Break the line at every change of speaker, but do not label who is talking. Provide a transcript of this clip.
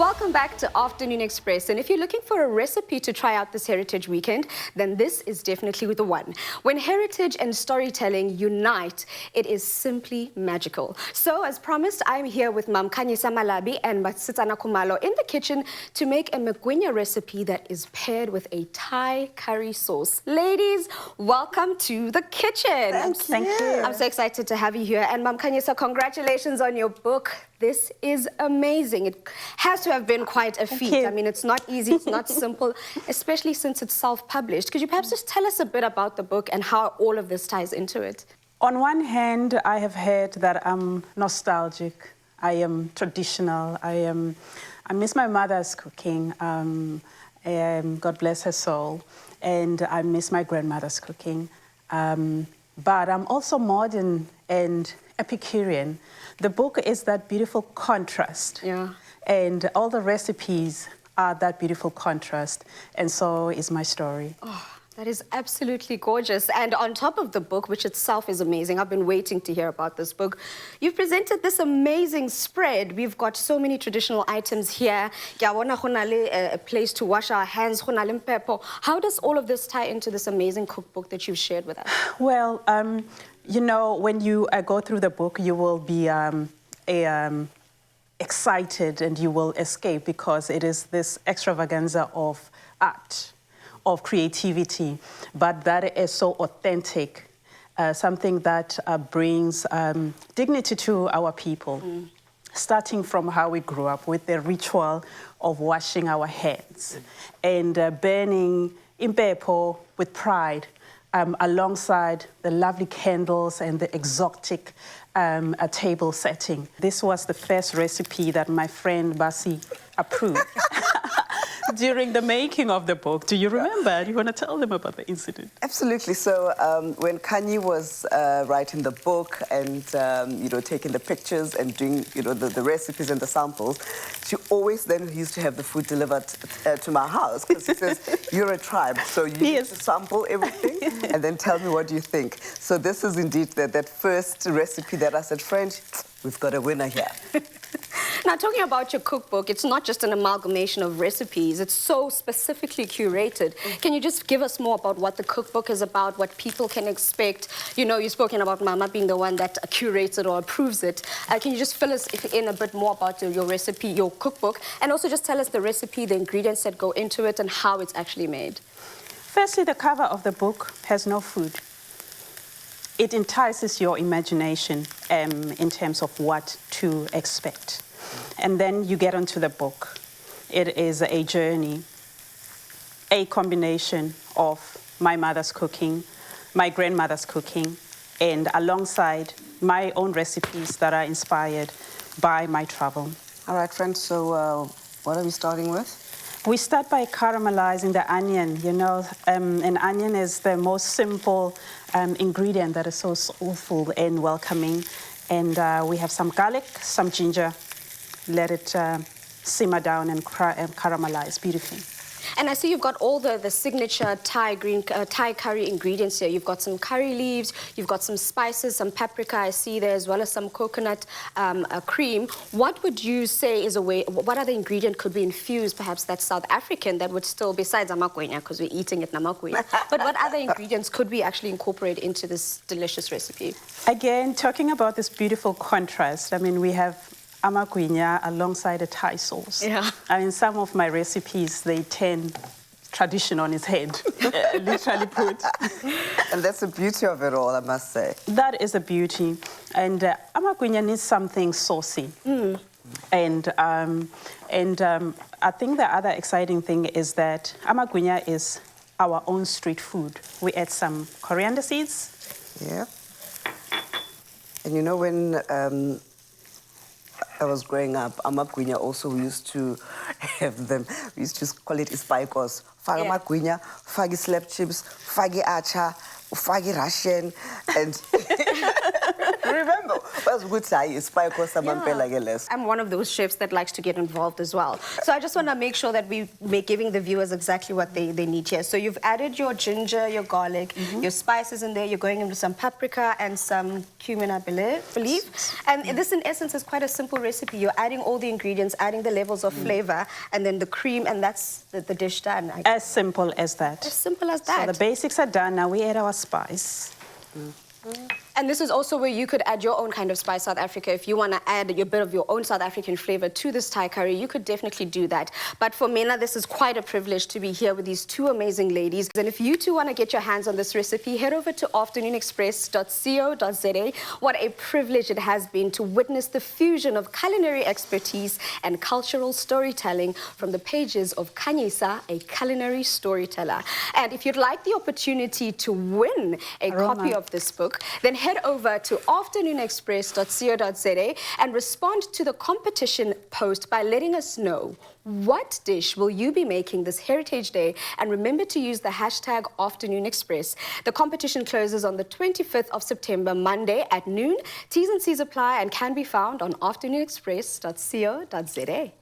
Welcome back to Afternoon Express. And if you're looking for a recipe to try out this Heritage Weekend, then this is definitely the one. When heritage and storytelling unite, it is simply magical. So, as promised, I'm here with Mam Khanyisa Malabi and Matsitsana Kumalo in the kitchen to make a Magwinya recipe that is paired with a Thai curry sauce. Ladies, welcome to the kitchen.
Thank you.
I'm so excited to have you here. And Mam Khanyisa, congratulations on your book. This is amazing. It has to have been quite a feat. I mean, it's not easy, it's not simple, especially since it's self-published. Could you perhaps just tell us a bit about the book and how all of this ties into it?
On one hand, I have heard that I'm nostalgic. I am traditional. I miss my mother's cooking. God bless her soul. And I miss my grandmother's cooking. But I'm also modern and Epicurean. The book is that beautiful contrast.
Yeah.
And all the recipes are that beautiful contrast. And so is my story.
Oh, that is absolutely gorgeous. And on top of the book, which itself is amazing, I've been waiting to hear about this book. You've presented this amazing spread. We've got so many traditional items here. A place to wash our hands. How does all of this tie into this amazing cookbook that you've shared with us?
Well, you know, when you go through the book, you will be excited and you will escape because it is this extravaganza of art, of creativity, but that is so authentic, something that brings dignity to our people, starting from how we grew up with the ritual of washing our hands and burning impepo with pride, alongside the lovely candles and the exotic table setting. This was the first recipe that my friend Basi approved during the making of the book. Do you remember? Do you want to tell them about the incident?
Absolutely. So when Kanye was writing the book and taking the pictures and doing the recipes and the samples, she always then used to have the food delivered to my house because she says, you're a tribe, so you need to sample everything and then tell me what you think. So this is indeed that first recipe that I said, French, we've got a winner here.
Now, talking about your cookbook, it's not just an amalgamation of recipes. It's so specifically curated. Can you just give us more about what the cookbook is about, what people can expect? You know, you've spoken about Mama being the one that curates it or approves it. Can you just fill us in a bit more about your recipe, your cookbook, and also just tell us the recipe, the ingredients that go into it, and how it's actually made?
Firstly, the cover of the book has no food. It entices your imagination in terms of what to expect. And then you get onto the book. It is a journey, a combination of my mother's cooking, my grandmother's cooking, and alongside my own recipes that are inspired by my travel.
All right, friends, so what are we starting with?
We start by caramelizing the onion. You know, an onion is the most simple ingredient that is so soulful and welcoming. And we have some garlic, some ginger. Let it simmer down and caramelize beautifully.
And I see you've got all the signature Thai curry ingredients here. You've got some curry leaves, you've got some spices, some paprika I see there, as well as some coconut cream. What would you say is what other ingredient could be infused, perhaps that's South African, that would still, besides Magwinya, because we're eating it Magwinya, but what other ingredients could we actually incorporate into this delicious recipe?
Again, talking about this beautiful contrast, I mean, we have Magwinya alongside a Thai sauce.
Yeah.
I mean, some of my recipes, they turn tradition on its head, literally put.
And that's the beauty of it all, I must say.
That is the beauty. And Magwinya needs something saucy. And I think the other exciting thing is that Magwinya is our own street food. We add some coriander seeds.
Yeah. And you know, when I was growing up, Magwinya also we used to have them. We used to call it ispikos. Fagi Magwinya, fagi slap chips, fagi acha, fagi Russian, and Remember, was good say spike or less.
I'm one of those chefs that likes to get involved as well. So I just want to make sure that we're giving the viewers exactly what they need here. So you've added your ginger, your garlic, your spices in there. You're going into some paprika and some cumin, I believe. And this, in essence, is quite a simple recipe. You're adding all the ingredients, adding the levels of flavor, and then the cream, and that's the dish done.
As simple as that.
As simple as that.
So the basics are done. Now we add our spice.
And this is also where you could add your own kind of spice, South Africa. If you want to add a bit of your own South African flavor to this Thai curry, you could definitely do that. But for Mena, this is quite a privilege to be here with these two amazing ladies. And if you too want to get your hands on this recipe, head over to afternoonexpress.co.za. What a privilege it has been to witness the fusion of culinary expertise and cultural storytelling from the pages of Khanyisa, a culinary storyteller. And if you'd like the opportunity to win a copy of this book, then head over to afternoonexpress.co.za and respond to the competition post by letting us know what dish will you be making this Heritage Day, and remember to use the hashtag #AfternoonExpress. The competition closes on the 25th of September, Monday at noon. T's and C's apply and can be found on afternoonexpress.co.za.